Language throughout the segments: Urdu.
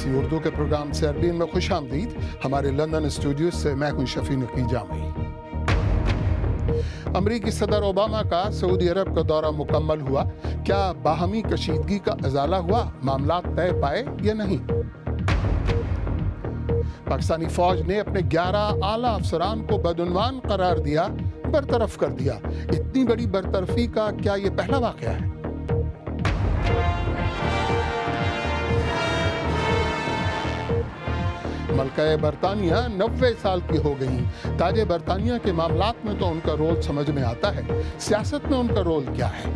BBC اردو کے پروگرام سے عربین میں خوش آمدید۔ ہمارے لندن اسٹوڈیو سے میں ہوں شفیع نقی جامعی۔ امریکی صدر اوباما کا سعودی عرب کا دورہ مکمل ہوا۔ کیا باہمی کشیدگی کا ازالہ ہوا؟ معاملات طے پائے یا نہیں؟ پاکستانی فوج نے اپنے 11 اعلیٰ افسران کو بدعنوان قرار دیا، برطرف کر دیا۔ اتنی بڑی برطرفی کا کیا یہ پہلا واقعہ ہے؟ ملکہ برطانیہ 90 سال کی ہو گئیں۔ تاج برطانیہ کے معاملات میں تو ان کا رول سمجھ میں آتا ہے، سیاست میں ان کا رول کیا ہے؟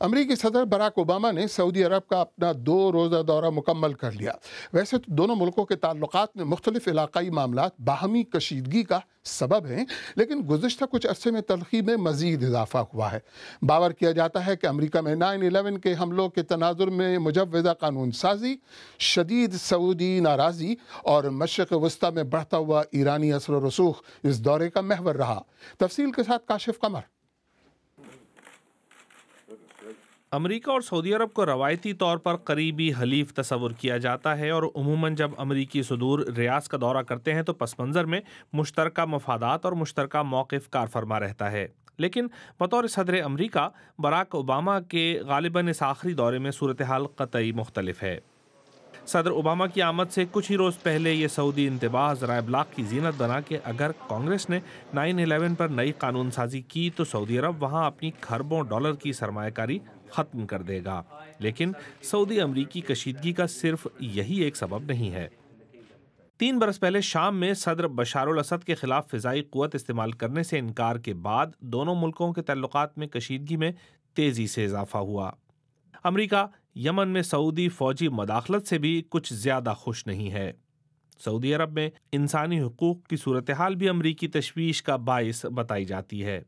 امریکی صدر براک اوباما نے سعودی عرب کا اپنا 2 روزہ دورہ مکمل کر لیا۔ ویسے تو دونوں ملکوں کے تعلقات میں مختلف علاقائی معاملات باہمی کشیدگی کا سبب ہیں، لیکن گزشتہ کچھ عرصے میں تلخی میں مزید اضافہ ہوا ہے۔ باور کیا جاتا ہے کہ امریکہ میں 9/11 کے حملوں کے تناظر میں مجوزہ قانون سازی، شدید سعودی ناراضی اور مشرق وسطیٰ میں بڑھتا ہوا ایرانی اثر و رسوخ اس دورے کا محور رہا۔ تفصیل کے ساتھ کاشف قمر۔ امریکہ اور سعودی عرب کو روایتی طور پر قریبی حلیف تصور کیا جاتا ہے، اور عموماً جب امریکی صدور ریاض کا دورہ کرتے ہیں تو پس منظر میں مشترکہ مفادات اور مشترکہ موقف کار فرما رہتا ہے۔ لیکن بطور صدر امریکہ براک اوباما کے غالباً اس آخری دورے میں صورتحال قطعی مختلف ہے۔ صدر اوباما کی آمد سے کچھ ہی روز پہلے یہ سعودی انتباہ ذرائع ابلاغ کی زینت بنا کہ اگر کانگریس نے 9/11 پر نئی قانون سازی کی تو سعودی عرب وہاں اپنی کھربوں ڈالر کی سرمایہ کاری ختم کر دے گا۔ لیکن سعودی امریکی کشیدگی کا صرف یہی ایک سبب نہیں ہے۔ 3 برس پہلے شام میں صدر بشار الاسد کے خلاف فضائی قوت استعمال کرنے سے انکار کے بعد دونوں ملکوں کے تعلقات میں کشیدگی میں تیزی سے اضافہ ہوا۔ امریکہ یمن میں سعودی فوجی مداخلت سے بھی کچھ زیادہ خوش نہیں ہے۔ سعودی عرب میں انسانی حقوق کی صورتحال بھی امریکی تشویش کا باعث بتائی جاتی ہے،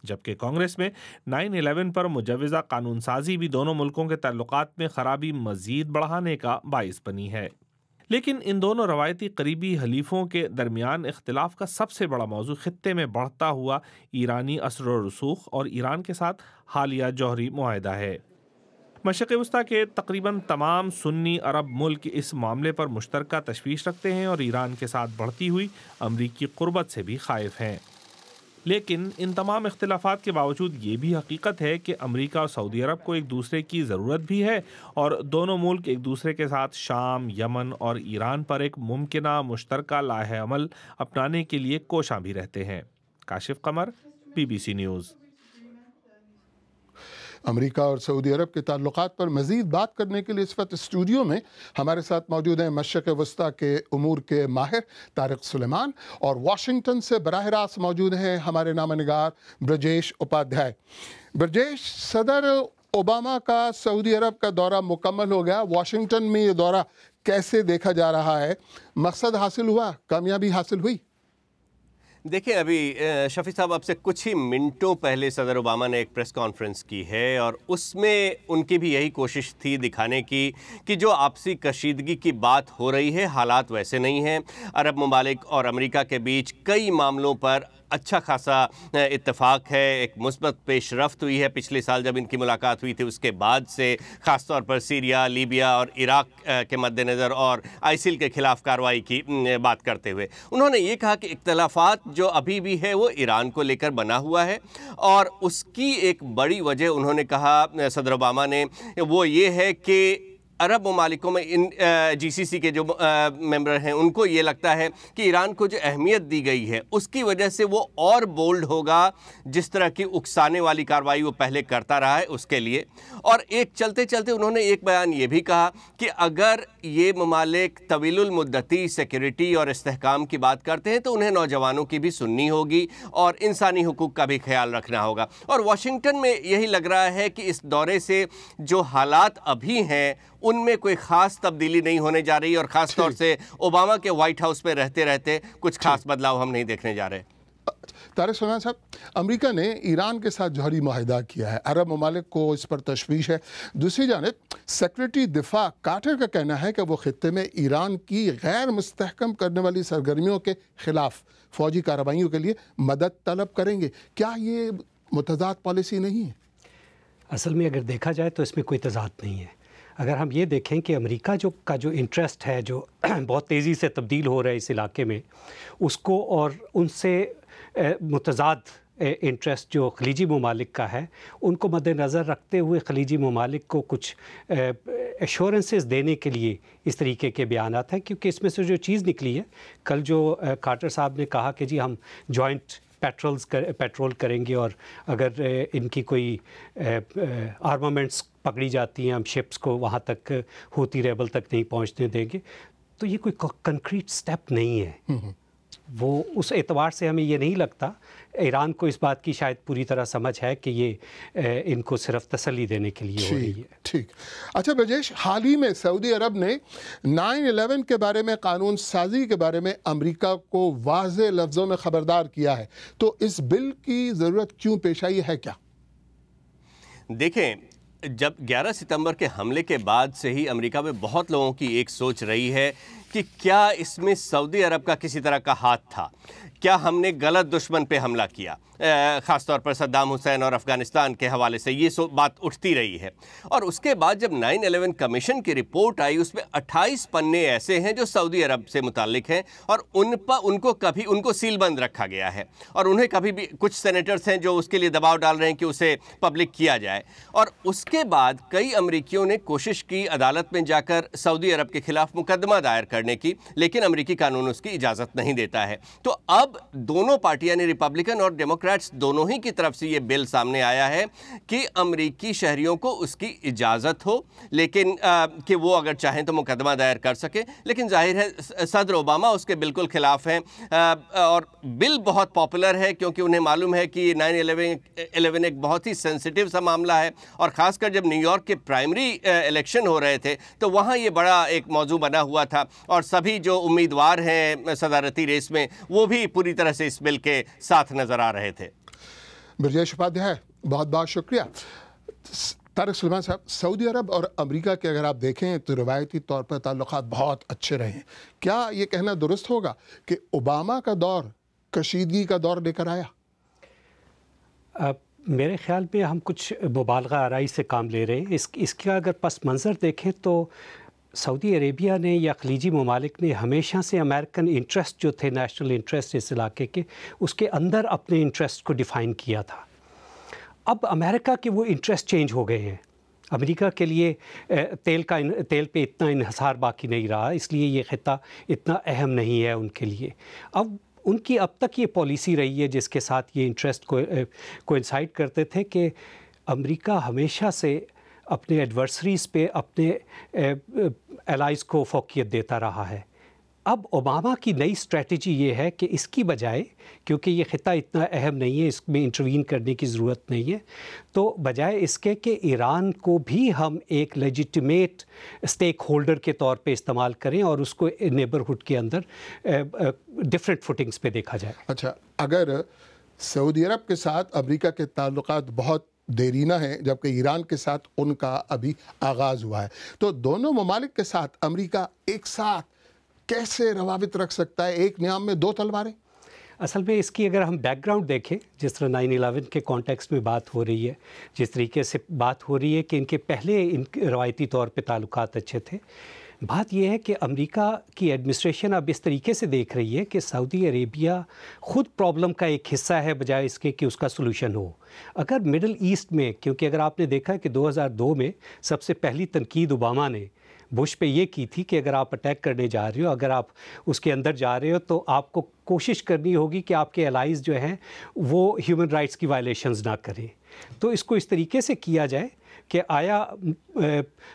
جبکہ کانگریس میں 9/11 پر مجوزہ قانون سازی بھی دونوں ملکوں کے تعلقات میں خرابی مزید بڑھانے کا باعث بنی ہے۔ لیکن ان دونوں روایتی قریبی حلیفوں کے درمیان اختلاف کا سب سے بڑا موضوع خطے میں بڑھتا ہوا ایرانی اثر و رسوخ اور ایران کے ساتھ حالیہ جوہری معاہدہ ہے۔ مشرق وسطیٰ کے تقریباً تمام سنی عرب ملک اس معاملے پر مشترکہ تشویش رکھتے ہیں اور ایران کے ساتھ بڑھتی ہوئی امریکی قربت سے بھی خائف ہیں۔ لیکن ان تمام اختلافات کے باوجود یہ بھی حقیقت ہے کہ امریکہ اور سعودی عرب کو ایک دوسرے کی ضرورت بھی ہے، اور دونوں ملک ایک دوسرے کے ساتھ شام، یمن اور ایران پر ایک ممکنہ مشترکہ لائحہ عمل اپنانے کے لیے کوشاں بھی رہتے ہیں۔ Kashif Qamar, BBC news. امریکہ اور سعودی عرب کے تعلقات پر مزید بات کرنے کے لیے اس وقت اسٹوڈیو میں ہمارے ساتھ موجود ہیں مشرق وسطیٰ کے امور کے ماہر طارق سلیمان، اور واشنگٹن سے براہ راست موجود ہیں ہمارے نامہ نگار برجیش اپادھیائے۔ برجیش، صدر اوباما کا سعودی عرب کا دورہ مکمل ہو گیا۔ واشنگٹن میں یہ دورہ کیسے دیکھا جا رہا ہے؟ مقصد حاصل ہوا؟ کامیابی حاصل ہوئی؟ دیکھیں، ابھی شفیع صاحب اب سے کچھ ہی منٹوں پہلے صدر اوباما نے ایک پریس کانفرنس کی ہے، اور اس میں ان کی بھی یہی کوشش تھی دکھانے کی کہ جو آپسی کشیدگی کی بات ہو رہی ہے، حالات ویسے نہیں ہیں۔ عرب ممالک اور امریکہ کے بیچ کئی معاملوں پر اچھا خاصا اتفاق ہے، ایک مثبت پیش رفت ہوئی ہے۔ پچھلے سال جب ان کی ملاقات ہوئی تھی، اس کے بعد سے خاص طور پر سیریا، لیبیا اور عراق کے مد نظر اور ISIL کے خلاف کارروائی کی بات کرتے ہوئے انہوں نے یہ کہا کہ اختلافات جو ابھی بھی ہے وہ ایران کو لے کر بنا ہوا ہے، اور اس کی ایک بڑی وجہ انہوں نے کہا صدر اوباما نے وہ یہ ہے کہ عرب ممالکوں میں ان GCC کے جو ممبر ہیں ان کو یہ لگتا ہے کہ ایران کو جو اہمیت دی گئی ہے اس کی وجہ سے وہ اور بولڈ ہوگا، جس طرح کی اکسانے والی کارروائی وہ پہلے کرتا رہا ہے اس کے لیے۔ اور ایک چلتے چلتے انہوں نے ایک بیان یہ بھی کہا کہ اگر یہ ممالک طویل المدتی سیکیورٹی اور استحکام کی بات کرتے ہیں تو انہیں نوجوانوں کی بھی سننی ہوگی اور انسانی حقوق کا بھی خیال رکھنا ہوگا۔ اور واشنگٹن میں یہی لگ رہا ہے کہ اس دورے سے جو حالات ابھی ہیں ان میں کوئی خاص تبدیلی نہیں ہونے جا رہی، اور خاص طور سے اوباما کے وائٹ ہاؤس میں رہتے رہتے کچھ خاص بدلاؤ ہم نہیں دیکھنے جا رہے۔ طارق سلیمان صاحب، امریکہ نے ایران کے ساتھ جوہری معاہدہ کیا ہے، عرب ممالک کو اس پر تشویش ہے۔ دوسری جانب سیکریٹری دفاع کارٹر کا کہنا ہے کہ وہ خطے میں ایران کی غیر مستحکم کرنے والی سرگرمیوں کے خلاف فوجی کارروائیوں کے لیے مدد طلب کریں گے۔ کیا یہ متضاد پالیسی نہیں ہے؟ اصل میں اگر دیکھا جائے تو اس میں کوئی تضاد نہیں ہے. اگر ہم یہ دیکھیں کہ امریکہ کا جو انٹرسٹ ہے جو بہت تیزی سے تبدیل ہو رہا ہے اس علاقے میں، اس کو اور ان سے متضاد انٹرسٹ جو خلیجی ممالک کا ہے ان کو مد نظر رکھتے ہوئے خلیجی ممالک کو کچھ ایشورنسز دینے کے لیے اس طریقے کے بیانات ہیں. کیونکہ اس میں سے جو چیز نکلی ہے، کل جو کارٹر صاحب نے کہا کہ جی ہم جوائنٹ پیٹرول کریں گے اور اگر ان کی کوئی آرمامنٹس پکڑی جاتی ہیں ہم شپس کو وہاں تک ہوتی ریبل تک نہیں پہنچنے دیں گے، تو یہ کوئی کنکریٹ سٹیپ نہیں ہے. وہ اس اعتبار سے ہمیں یہ نہیں لگتا. ایران کو اس بات کی شاید پوری طرح سمجھ ہے کہ یہ ان کو صرف تسلی دینے کے لیے ہو رہی ہے. ٹھیک. اچھا برجیش، حال ہی میں سعودی عرب نے 9/11 کے بارے میں قانون سازی کے بارے میں امریکہ کو واضح لفظوں میں خبردار کیا ہے، تو اس بل کی ضرورت کیوں پیش آئی ہے؟ کیا دیکھیں، جب 11 ستمبر کے حملے کے بعد سے ہی امریکہ میں بہت لوگوں کی ایک سوچ رہی ہے کہ کیا اس میں سعودی عرب کا کسی طرح کا ہاتھ تھا، کیا ہم نے غلط دشمن پہ حملہ کیا، خاص طور پر صدام حسین اور افغانستان کے حوالے سے یہ بات اٹھتی رہی ہے. اور اس کے بعد جب 9/11 کمیشن کی رپورٹ آئی، اس میں 28 پنے ایسے ہیں جو سعودی عرب سے متعلق ہیں اور ان کو سیل بند رکھا گیا ہے، اور انہیں کبھی بھی کچھ سینیٹرز ہیں جو اس کے لیے دباؤ ڈال رہے ہیں کہ اسے پبلک کیا جائے. اور اس کے بعد کئی امریکیوں نے کوشش کی عدالت میں جا کر سعودی عرب کے خلاف مقدمہ دائر کرنے کی، لیکن امریکی قانون اس کی اجازت نہیں دیتا ہے. تو اب دونوں پارٹیاں یعنی ریپبلکن اور ڈیموکریٹس دونوں ہی کی طرف سے یہ بل سامنے آیا ہے کہ امریکی شہریوں کو اس کی اجازت ہو، لیکن کہ وہ اگر چاہیں تو مقدمہ دائر کر سکے. لیکن ظاہر ہے صدر اوباما اس کے بالکل خلاف ہیں، اور بل بہت پاپولر ہے کیونکہ انہیں معلوم ہے کہ 9/11 ایک بہت ہی سینسیٹیو سا معاملہ ہے، اور خاص کر جب نیو یارک کے پرائمری الیکشن ہو رہے تھے تو وہاں یہ بڑا ایک موضوع بنا ہوا تھا، اور سبھی جو امیدوار ہیں صدارتی ریس میں وہ بھی پوری طرح سے اس بل کے ساتھ نظر آ رہے تھے. برجیش اپادھیائے، بہت بہت شکریہ. طارق سلیمان صاحب، سعودی عرب اور امریکہ کے اگر آپ دیکھیں تو روایتی طور پر تعلقات بہت اچھے رہے ہیں. کیا یہ کہنا درست ہوگا کہ اوباما کا دور کشیدگی کا دور لے کر آیا؟ میرے خیال میں ہم کچھ مبالغہ آرائی سے کام لے رہے ہیں. اس کا اگر پس منظر دیکھیں تو سعودی عربیہ نے یا خلیجی ممالک نے ہمیشہ سے امریکن انٹرسٹ جو تھے، نیشنل انٹرسٹ اس علاقے کے، اس کے اندر اپنے انٹرسٹ کو ڈیفائن کیا تھا. اب امریکہ کے وہ انٹرسٹ چینج ہو گئے ہیں. امریکہ کے لیے تیل پہ اتنا انحصار باقی نہیں رہا، اس لیے یہ خطہ اتنا اہم نہیں ہے ان کے لیے. اب ان کی اب تک یہ پالیسی رہی ہے جس کے ساتھ یہ انٹرسٹ کو کوئنسائڈ کرتے تھے کہ امریکہ ہمیشہ سے اپنے ایڈورسریز پہ اپنے الائز کو فوقیت دیتا رہا ہے. اب اوباما کی نئی اسٹریٹجی یہ ہے کہ اس کی بجائے، کیونکہ یہ خطہ اتنا اہم نہیں ہے، اس میں انٹروین کرنے کی ضرورت نہیں ہے، تو بجائے اس کے کہ ایران کو بھی ہم ایک لیجیٹیمیٹ اسٹیک ہولڈر کے طور پہ استعمال کریں اور اس کو نیبرہڈ کے اندر ڈفرینٹ فوٹنگز پہ دیکھا جائے. اچھا، اگر سعودی عرب کے ساتھ امریکہ کے تعلقات بہت دیرینہ ہیں جبکہ ایران کے ساتھ ان کا ابھی آغاز ہوا ہے، تو دونوں ممالک کے ساتھ امریکہ ایک ساتھ کیسے روابط رکھ سکتا ہے؟ ایک نیام میں دو تلواریں. اصل میں اس کی اگر ہم بیک گراؤنڈ دیکھیں، جس طرح 9/11 کے کانٹیکسٹ میں بات ہو رہی ہے، جس طریقے سے بات ہو رہی ہے کہ ان کے پہلے روایتی طور پہ تعلقات اچھے تھے، بات یہ ہے کہ امریکہ کی ایڈمنسٹریشن اب اس طریقے سے دیکھ رہی ہے کہ سعودی عربیہ خود پرابلم کا ایک حصہ ہے بجائے اس کے کہ اس کا سلوشن ہو. اگر مڈل ایسٹ میں، کیونکہ اگر آپ نے دیکھا کہ 2002 میں سب سے پہلی تنقید اوباما نے بش پہ یہ کی تھی کہ اگر آپ اٹیک کرنے جا رہے ہو، اگر آپ اس کے اندر جا رہے ہو تو آپ کو کوشش کرنی ہوگی کہ آپ کے الائز جو ہیں وہ ہیومن رائٹس کی وائلیشنز نہ کریں. تو اس کو اس طریقے سے کیا جائے کہ آیا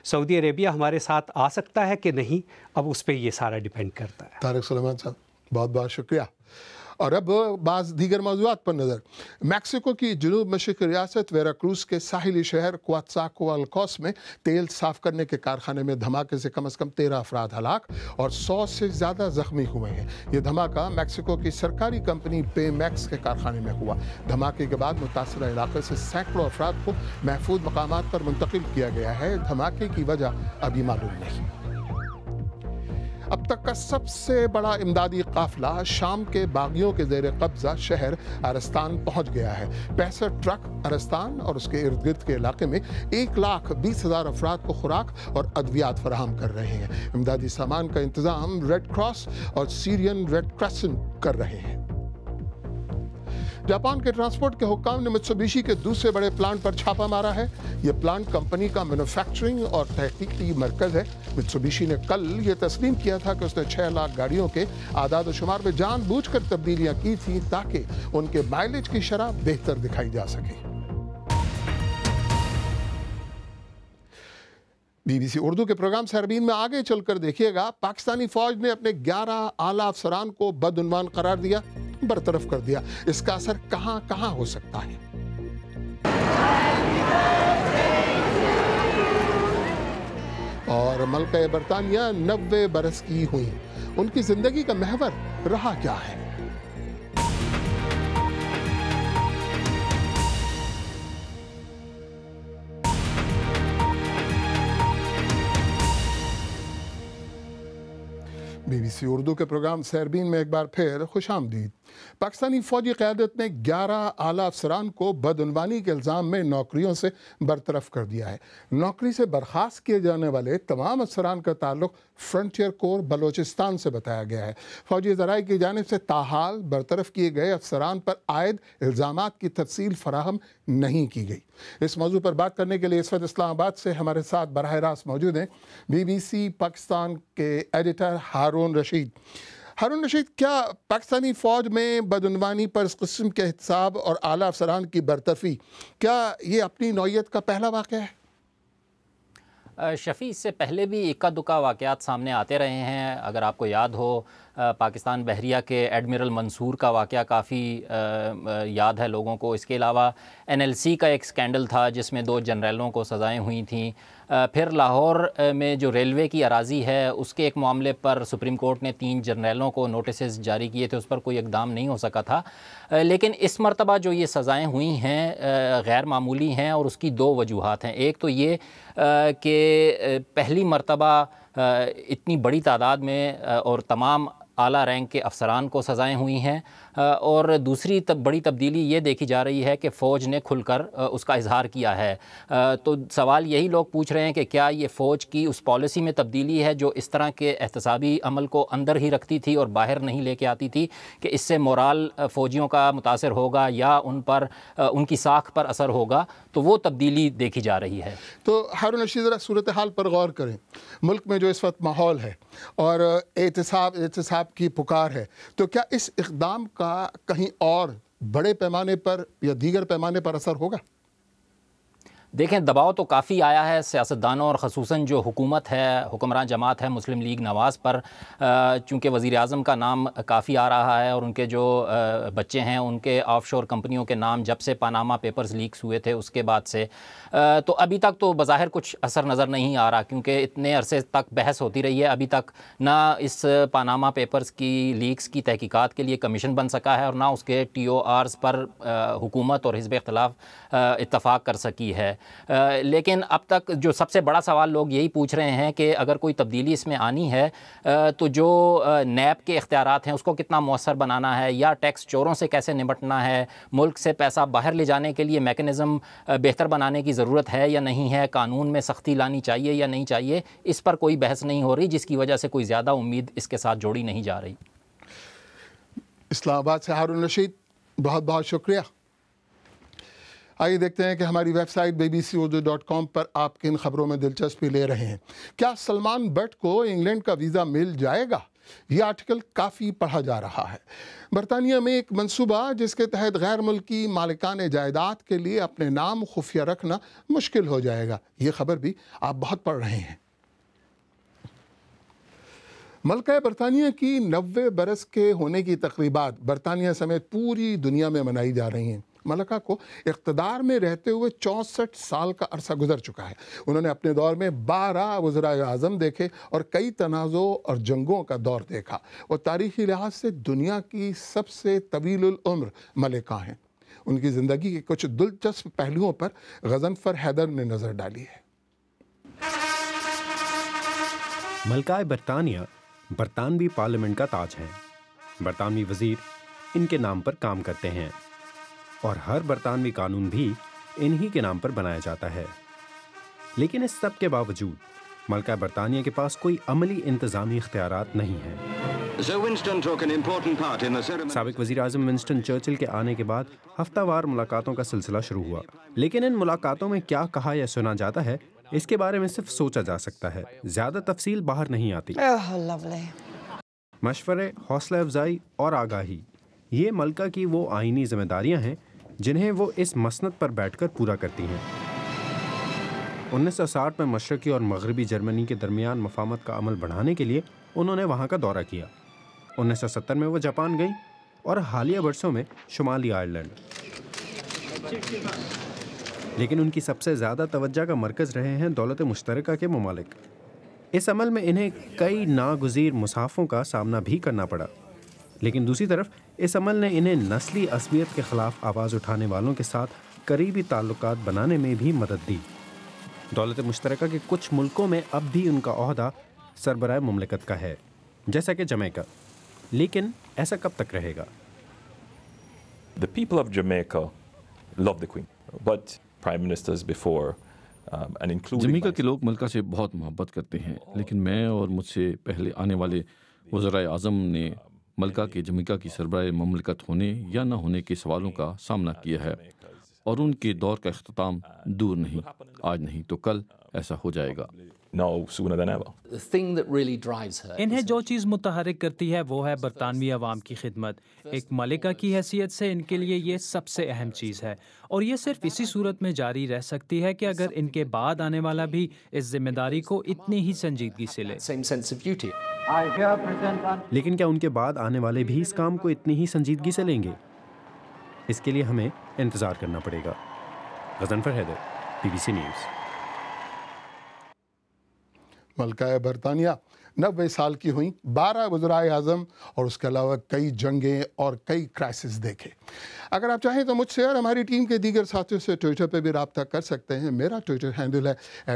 سعودی عربیہ ہمارے ساتھ آ سکتا ہے کہ نہیں، اب اس پہ یہ سارا ڈیپینڈ کرتا ہے. طارق سلیمان صاحب، بہت بہت شکریہ. اور اب بعض دیگر موضوعات پر نظر. میکسیکو کی جنوب مشرقی ریاست ویراکروز کے ساحلی شہر کواتزاکوالکوس میں تیل صاف کرنے کے کارخانے میں دھماکے سے کم از کم 13 افراد ہلاک اور 100 سے زیادہ زخمی ہوئے ہیں. یہ دھماکہ میکسیکو کی سرکاری کمپنی پے میکس کے کارخانے میں ہوا. دھماکے کے بعد متاثرہ علاقے سے سینکڑوں افراد کو محفوظ مقامات پر منتقل کیا گیا ہے. دھماکے کی وجہ ابھی معلوم نہیں. اب تک کا سب سے بڑا امدادی قافلہ شام کے باغیوں کے زیر قبضہ شہر ارستان پہنچ گیا ہے۔ 65 ٹرک ارستان اور اس کے ارد گرد کے علاقے میں 1,20,000 افراد کو خوراک اور ادویات فراہم کر رہے ہیں۔ امدادی سامان کا انتظام ریڈ کراس اور سیرین ریڈ کریسنٹ کر رہے ہیں۔ جاپان کے ٹرانسپورٹ کے حکام نے متسوبیشی کے دوسرے بڑے پلانٹ پر چھاپا مارا ہے۔ یہ پلانٹ کمپنی کا مینوفیکچرنگ اور تحقیقی مرکز ہے۔ متسوبیشی نے کل یہ تسلیم کیا تھا کہ اس نے 6 لاکھ گاڑیوں کے اعداد و شمار میں جان بوجھ کر تبدیلیاں کی تھیں تاکہ ان کے مائلیج کی شرح بہتر دکھائی جا سکے۔ BBC اردو کے پروگرام سربین میں آگے چل کر دیکھیے گا، پاکستانی فوج نے اپنے 11 اعلیٰ افسران کو بدعنوان قرار دیا، برطرف کر دیا۔ اس کا اثر کہاں کہاں ہو سکتا ہے؟ اور ملکہ برطانیہ 90 برس کی ہوئی، ان کی زندگی کا محور رہا کیا ہے؟ BBC اردو کے پروگرام سیربین میں ایک بار پھر خوش آمدید۔ پاکستانی فوجی قیادت نے 11 اعلیٰ افسران کو بدعنوانی کے الزام میں نوکریوں سے برطرف کر دیا ہے۔ نوکری سے برخاست کیے جانے والے تمام افسران کا تعلق فرنٹیئر کور بلوچستان سے بتایا گیا ہے۔ فوجی ذرائع کی جانب سے تاحال برطرف کیے گئے افسران پر عائد الزامات کی تفصیل فراہم نہیں کی گئی۔ اس موضوع پر بات کرنے کے لیے اس وقت اسلام آباد سے ہمارے ساتھ براہ راست موجود ہیں BBC پاکستان کے ایڈیٹر ہارون رشید۔ ہارون رشید، کیا پاکستانی فوج میں بدعنوانی پر اس قسم کے احتساب اور اعلیٰ افسران کی برطرفی، کیا یہ اپنی نوعیت کا پہلا واقعہ ہے؟ شفیع، اس سے پہلے بھی اکا دکا واقعات سامنے آتے رہے ہیں۔ اگر آپ کو یاد ہو، پاکستان بحریہ کے ایڈمرل منصور کا واقعہ کافی یاد ہے لوگوں کو۔ اس کے علاوہ NLC کا ایک سکینڈل تھا جس میں 2 جنرلوں کو سزائیں ہوئی تھیں۔ پھر لاہور میں جو ریلوے کی اراضی ہے اس کے ایک معاملے پر سپریم کورٹ نے 3 جرنیلوں کو نوٹسز جاری کیے تھے، اس پر کوئی اقدام نہیں ہو سکا تھا۔ لیکن اس مرتبہ جو یہ سزائیں ہوئی ہیں غیر معمولی ہیں، اور اس کی 2 وجوہات ہیں۔ ایک تو یہ کہ پہلی مرتبہ اتنی بڑی تعداد میں اور تمام اعلیٰ رینک کے افسران کو سزائیں ہوئی ہیں، اور دوسری بڑی تبدیلی یہ دیکھی جا رہی ہے کہ فوج نے کھل کر اس کا اظہار کیا ہے۔ تو سوال یہی لوگ پوچھ رہے ہیں کہ کیا یہ فوج کی اس پالیسی میں تبدیلی ہے جو اس طرح کے احتسابی عمل کو اندر ہی رکھتی تھی اور باہر نہیں لے کے آتی تھی، کہ اس سے مورال فوجیوں کا متاثر ہوگا یا ان پر ان کی ساکھ پر اثر ہوگا؟ تو وہ تبدیلی دیکھی جا رہی ہے۔ تو ہارون رشید، ذرا صورتحال پر غور کریں۔ ملک میں جو اس وقت ماحول ہے اور احتساب کی پکار ہے، تو کیا اس اقدام کا کہیں اور بڑے پیمانے پر یا دیگر پیمانے پر اثر ہوگا؟ دیکھیں، دباؤ تو کافی آیا ہے سیاستدانوں اور خصوصاً جو حکومت ہے، حکمراں جماعت ہے مسلم لیگ نواز پر، چونکہ وزیر اعظم کا نام کافی آ رہا ہے اور ان کے جو بچے ہیں ان کے آف شور کمپنیوں کے نام جب سے پاناما پیپرز لیکس ہوئے تھے اس کے بعد سے، تو ابھی تک تو بظاہر کچھ اثر نظر نہیں آ رہا، کیونکہ اتنے عرصے تک بحث ہوتی رہی ہے۔ ابھی تک نہ اس پاناما پیپرز کی لیکس کی تحقیقات کے لیے کمیشن بن سکا ہے اور نہ اس کے TORs پر حکومت اور حزب اختلاف اتفاق کر سکی ہے۔ لیکن اب تک جو سب سے بڑا سوال لوگ یہی پوچھ رہے ہیں کہ اگر کوئی تبدیلی اس میں آنی ہے تو جو نیب کے اختیارات ہیں اس کو کتنا مؤثر بنانا ہے، یا ٹیکس چوروں سے کیسے نمٹنا ہے، ملک سے پیسہ باہر لے جانے کے لیے میکنزم بہتر بنانے کی ضرورت ہے یا نہیں ہے، قانون میں سختی لانی چاہیے یا نہیں چاہیے، اس پر کوئی بحث نہیں ہو رہی، جس کی وجہ سے کوئی زیادہ امید اس کے ساتھ جوڑی نہیں جا رہی۔ اسلام آباد سے ہارون رشید، بہت بہت شکریہ۔ آئیے دیکھتے ہیں کہ ہماری ویب سائٹ bbcurdu.com پر آپ کن خبروں میں دلچسپی لے رہے ہیں۔ کیا سلمان بٹ کو انگلینڈ کا ویزا مل جائے گا؟ یہ آرٹیکل کافی پڑھا جا رہا ہے۔ برطانیہ میں ایک منصوبہ جس کے تحت غیر ملکی مالکان جائیداد کے لیے اپنے نام خفیہ رکھنا مشکل ہو جائے گا، یہ خبر بھی آپ بہت پڑھ رہے ہیں۔ ملکہ برطانیہ کی 90 برس کے ہونے کی تقریبات برطانیہ سمیت پوری دنیا میں منائی جا رہی ہیں۔ ملکہ کو اقتدار میں رہتے ہوئے 64 سال کا عرصہ گزر چکا ہے۔ انہوں نے اپنے دور میں 12 وزرائے اعظم دیکھے اور کئی تنازعوں اور جنگوں کا دور دیکھا۔ وہ تاریخی لحاظ سے دنیا کی سب سے طویل العمر ملکہ ہیں۔ ان کی زندگی کے کچھ دلچسپ پہلوؤں پر غضنفر حیدر نے نظر ڈالی ہے۔ ملکہ برطانیہ برطانوی پارلیمنٹ کا تاج ہیں. برطانوی وزیر ان کے نام پر کام کرتے ہیں اور ہر برطانوی قانون بھی انہی کے نام پر بنایا جاتا ہے. لیکن اس سب کے باوجود ملکہ برطانیہ کے پاس کوئی عملی انتظامی اختیارات نہیں ہیں. سابق وزیر اعظم ونسٹن چرچل کے آنے کے بعد ہفتہ وار ملاقاتوں کا سلسلہ شروع ہوا. لیکن ان ملاقاتوں میں کیا کہا یا سنا جاتا ہے اس کے بارے میں صرف سوچا جا سکتا ہے. زیادہ تفصیل باہر نہیں آتی. مشورے، حوصلہ افزائی اور آگاہی، یہ ملکہ کی وہ آئینی ذمہ داریاں ہیں جنہیں وہ اس مسند پر بیٹھ کر پورا کرتی ہیں. 1960 میں مشرقی اور مغربی جرمنی کے درمیان مفاہمت کا عمل بڑھانے کے لیے انہوں نے وہاں کا دورہ کیا. 1970 میں وہ جاپان گئیں اور حالیہ برسوں میں شمالی آئرلینڈ. لیکن ان کی سب سے زیادہ توجہ کا مرکز رہے ہیں دولت مشترکہ کے ممالک. اس عمل میں انہیں کئی ناگزیر مصافوں کا سامنا بھی کرنا پڑا. لیکن دوسری طرف اس عمل نے انہیں نسلی عصبیت کے خلاف آواز اٹھانے والوں کے ساتھ قریبی تعلقات بنانے میں بھی مدد دی. دولت مشترکہ کے کچھ ملکوں میں اب بھی ان کا عہدہ سربراہ مملکت کا ہے، جیسا کہ جمیکا. لیکن ایسا کب تک رہے گا؟ The people of Jamaica love the Queen, but prime ministers before and including Jamaica کے لوگ ملکہ سے بہت محبت کرتے ہیں، لیکن میں اور مجھ سے پہلے آنے والے وزرائے اعظم نے ملکہ کے جمیکا کی سربراہ مملکت ہونے یا نہ ہونے کے سوالوں کا سامنا کیا ہے، اور ان کے دور کا اختتام دور نہیں، آج نہیں تو کل ایسا ہو جائے گا. now sooner than ever. انہیں جو چیز متحرک کرتی ہے وہ ہے برطانوی عوام کی خدمت. ایک ملکہ کی حیثیت سے ان کے لیے یہ سب سے اہم چیز ہے، اور یہ صرف اسی صورت میں جاری رہ سکتی ہے کہ اگر ان کے بعد آنے والا بھی اس ذمہ داری کو اتنی ہی سنجیدگی سے لے. لیکن کیا ان کے بعد آنے والے بھی اس کام کو اتنی ہی سنجیدگی سے لیں گے؟ اس کے لیے ہمیں انتظار کرنا پڑے گا. Ghazanfar Haider, BBC news. ملکہ برطانیہ 90 سال کی ہوئیں، 12 وزرائے اعظم اور اس کے علاوہ کئی جنگیں اور کئی کرائسس دیکھے. اگر آپ چاہیں تو مجھ سے اور ہماری ٹیم کے دیگر ساتھیوں سے ٹویٹر پہ بھی رابطہ کر سکتے ہیں. میرا ٹویٹر ہینڈل ہے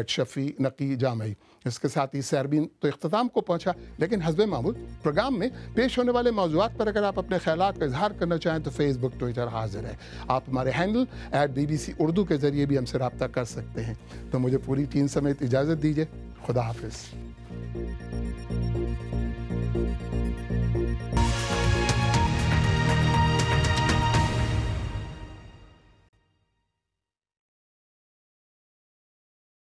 @شفیع_نقی_جامعی. اس کے ساتھ ہی سیربین تو اختتام کو پہنچا، لیکن حسب معمول پروگرام میں پیش ہونے والے موضوعات پر اگر آپ اپنے خیالات کا اظہار کرنا چاہیں تو فیس بک، ٹویٹر حاضر ہے. آپ ہمارے ہینڈل @BBC اردو کے ذریعے بھی ہم سے رابطہ کر سکتے ہیں. تو مجھے پوری ٹیم سمیت اجازت دیجیے. خدا حافظ.